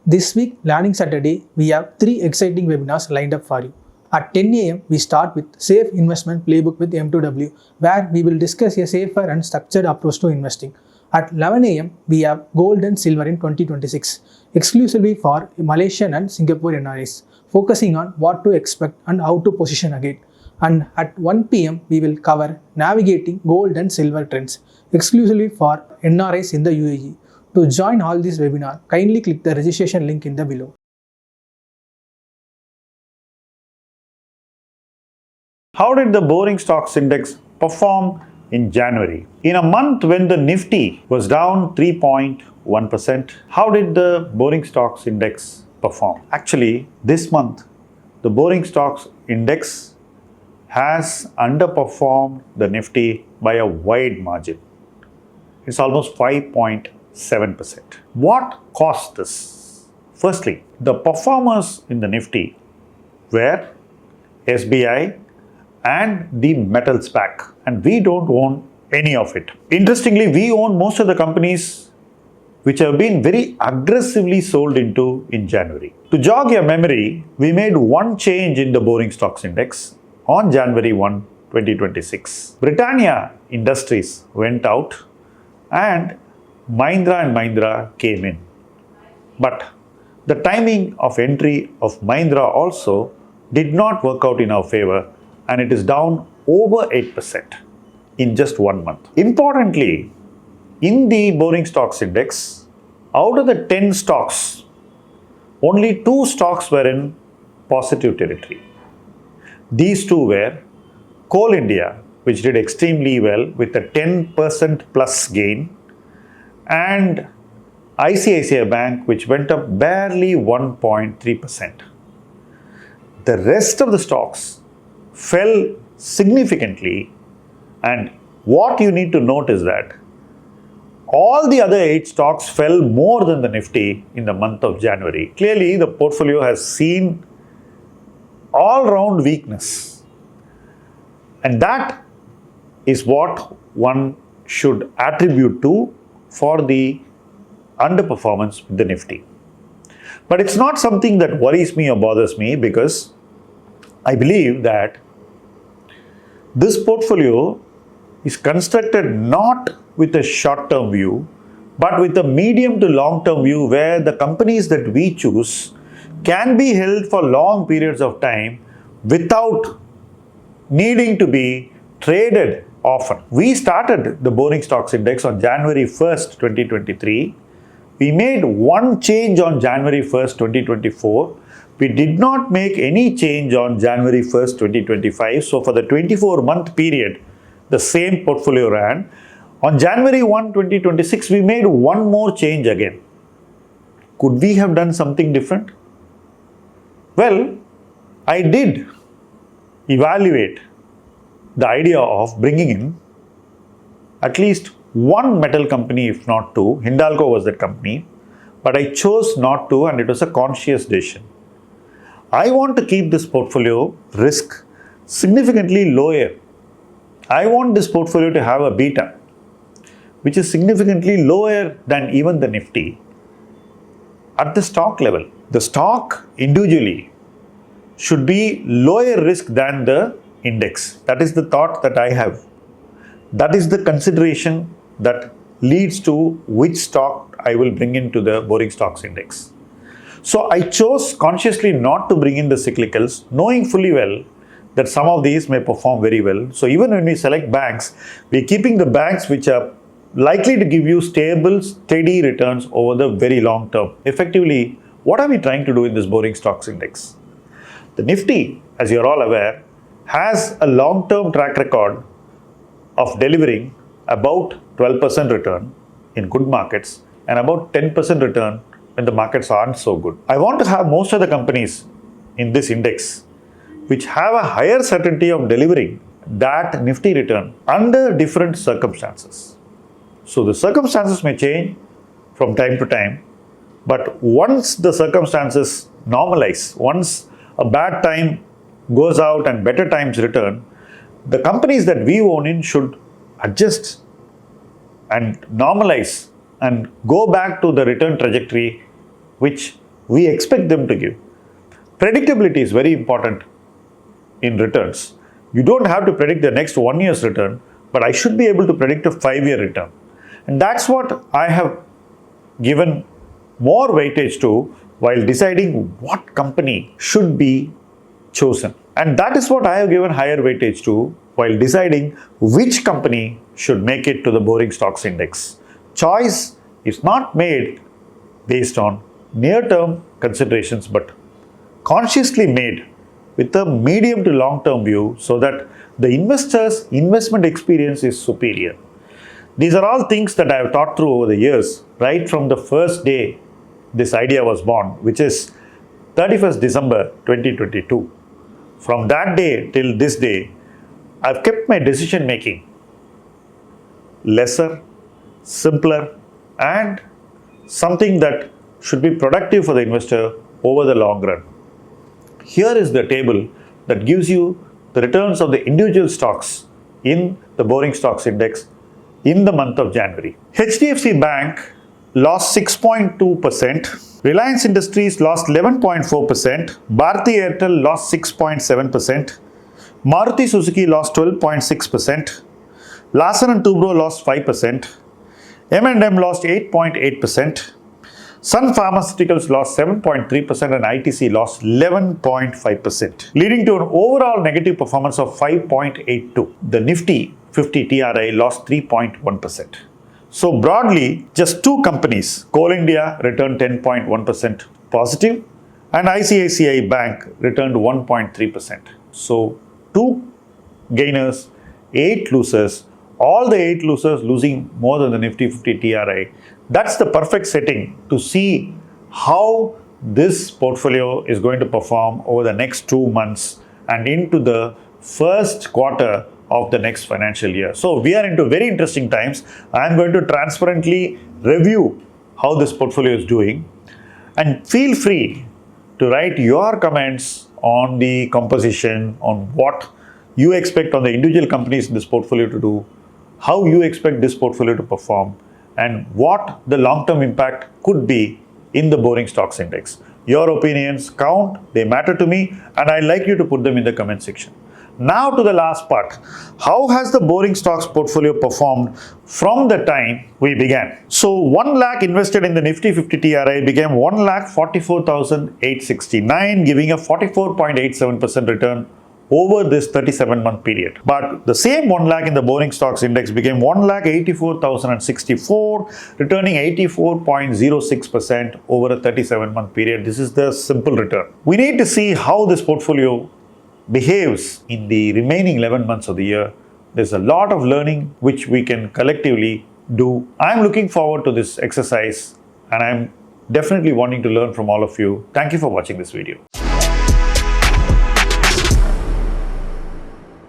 This week, Learning Saturday, we have 3 exciting webinars lined up for you. At 10 a.m., we start with Safe Investment Playbook with M2W, where we will discuss a safer and structured approach to investing. At 11 a.m., we have Gold and Silver in 2026, exclusively for Malaysian and Singapore NRIs, focusing on what to expect and how to position again. And at 1 p.m., we will cover Navigating Gold and Silver Trends, exclusively for NRIs in the UAE. To join all these webinars, kindly click the registration link in the below. How did the boring stocks index perform in January? In a month when the Nifty was down 3.1%, how did the boring stocks index perform? Actually, this month, the boring stocks index has underperformed the Nifty by a wide margin. It's almost 5.7%. What caused this? Firstly, the performers in the Nifty were SBI and the metals pack, and we don't own any of it. Interestingly, we own most of the companies which have been very aggressively sold into in January. To jog your memory, we made one change in the boring stocks index on January 1, 2026. Britannia Industries went out and Mahindra & Mahindra came in. But the timing of entry of Mahindra also did not work out in our favor, and it is down over 8% in just 1 month. Importantly, in the boring stocks index, out of the 10 stocks, only 2 stocks were in positive territory. These 2 were Coal India, which did extremely well with a 10% plus gain, and ICICI Bank, which went up barely 1.3%. The rest of the stocks fell significantly, and what you need to note is that all the other 8 stocks fell more than the Nifty in the month of January. Clearly, the portfolio has seen all-round weakness, and that is what one should attribute to for the underperformance with the Nifty. But it's not something that worries me or bothers me, because I believe that this portfolio is constructed not with a short-term view, but with a medium to long-term view, where the companies that we choose can be held for long periods of time without needing to be traded often. We started the boring stocks index on January 1st, 2023. We made one change on January 1st, 2024. We did not make any change on January 1st, 2025. So for the 24-month period, the same portfolio ran. On January 1, 2026, we made one more change again. Could we have done something different? Well, I did evaluate the idea of bringing in at least one metal company, if not 2. Hindalco was that company, but I chose not to, and it was a conscious decision. I want to keep this portfolio risk significantly lower. I want this portfolio to have a beta which is significantly lower than even the Nifty at the stock level. The stock individually should be lower risk than the index. That is the thought that I have. That is the consideration that leads to which stock I will bring into the boring stocks index. So I chose consciously not to bring in the cyclicals, knowing fully well that some of these may perform very well. So even when we select banks, we're keeping the banks which are likely to give you stable, steady returns over the very long term. Effectively, what are we trying to do in this boring stocks index? The Nifty, as you're all aware, has a long-term track record of delivering about 12% return in good markets and about 10% return when the markets aren't so good. I want to have most of the companies in this index which have a higher certainty of delivering that Nifty return under different circumstances. So the circumstances may change from time to time, but once the circumstances normalize, once a bad time goes out and better times return, the companies that we own in should adjust and normalize and go back to the return trajectory which we expect them to give. Predictability is very important in returns. You don't have to predict the next 1 year's return, but I should be able to predict a 5-year return. And that's what I have given more weightage to while deciding what company should be chosen. And that is what I have given higher weightage to while deciding which company should make it to the boring stocks index. Choice is not made based on near-term considerations, but consciously made with a medium to long-term view so that the investor's investment experience is superior. These are all things that I have thought through over the years, right from the first day this idea was born, which is 31st December 2022. From that day till this day, I've kept my decision making lesser, simpler, and something that should be productive for the investor over the long run. Here is the table that gives you the returns of the individual stocks in the boring stocks index in the month of January. HDFC Bank lost 6.2%, Reliance Industries lost 11.4%, Bharti Airtel lost 6.7%, Maruti Suzuki lost 12.6%, Larsen & Toubro lost 5%, M&M lost 8.8%, Sun Pharmaceuticals lost 7.3% and ITC lost 11.5%, leading to an overall negative performance of 5.82. The Nifty 50 TRI lost 3.1%. So broadly, just two companies, Coal India returned 10.1% positive and ICICI Bank returned 1.3%. So two gainers, 8 losers, all the 8 losers losing more than the Nifty 50 TRI. That's the perfect setting to see how this portfolio is going to perform over the next 2 months and into the first quarter of the next financial year. So we are into very interesting times. I am going to transparently review how this portfolio is doing, and feel free to write your comments on the composition, on what you expect on the individual companies in this portfolio to do, how you expect this portfolio to perform, and what the long-term impact could be in the boring stocks index. Your opinions count, they matter to me, and I'd like you to put them in the comment section. Now to the last part. How has the boring stocks portfolio performed from the time we began? So 1 lakh invested in the Nifty 50 TRI became 1,44,869, giving a 44.87% return over this 37-month period. But the same 1 lakh in the boring stocks index became 1,84,064, returning 84.06% over a 37-month period. This is the simple return. We need to see how this portfolio behaves in the remaining 11 months of the year. There's a lot of learning which we can collectively do. I'm looking forward to this exercise and I'm definitely wanting to learn from all of you. Thank you for watching this video.